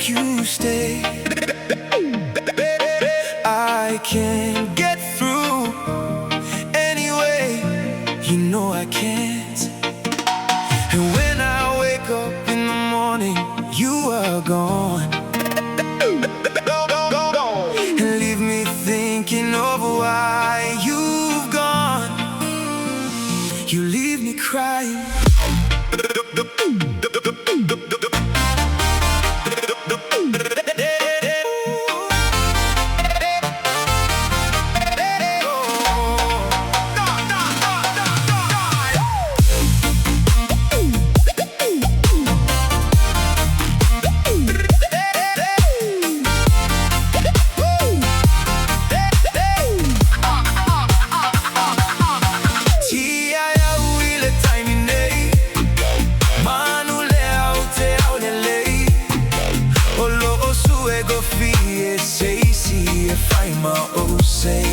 make you stay. I can't get through anyway, you know I can't. And when I wake up in the morning, you are gone, and leave me thinking of why you've gone. You leave me crying. Say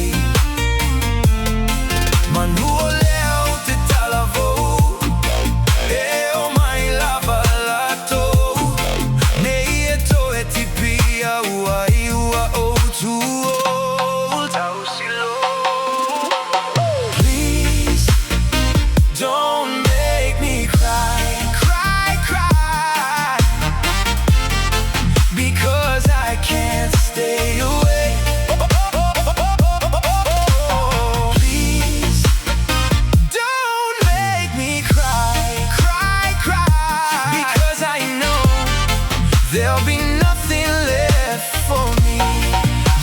there'll be nothing left for me.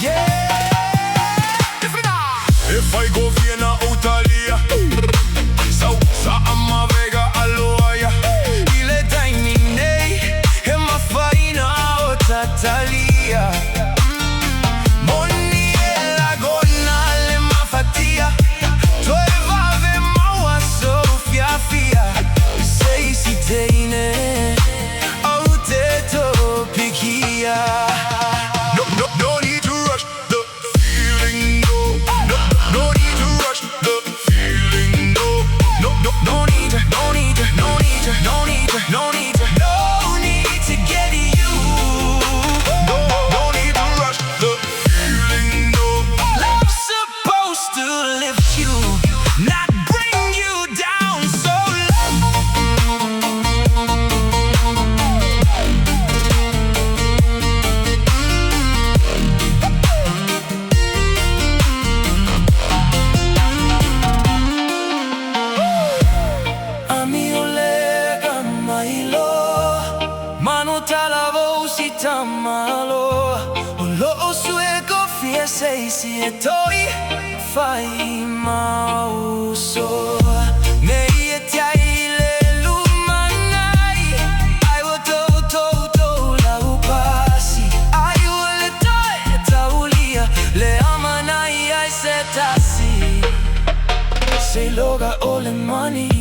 Yeah. If I go Vienna, Italia, sa amma vega LOA. Ile daimine e ma faina o tatalia. Moni e la gonna le ma fatia. Toi vave maua sofia fia. Sei si teine. No need to rush the feeling, no need to rush the feeling, no need to get you. No need to rush the feeling, Love's supposed to lift you, not bring you down so AMIO, LEAGA, MAI, mano talavo si tamalo. USO fiese si etoi fai mauso. Nei tiaile lumanai, ai to la upasi. Ai le toe taulia, le amanai ai setasi. Sei loga o le mani.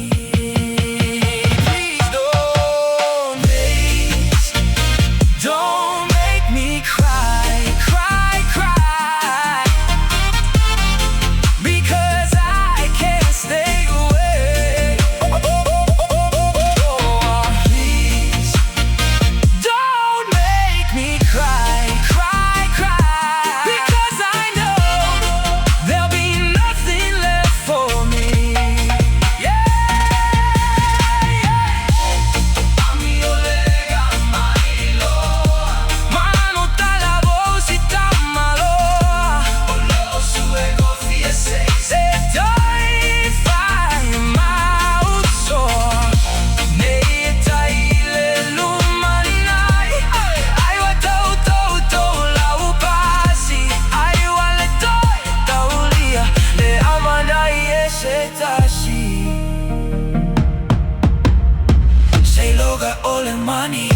Say loga all the money.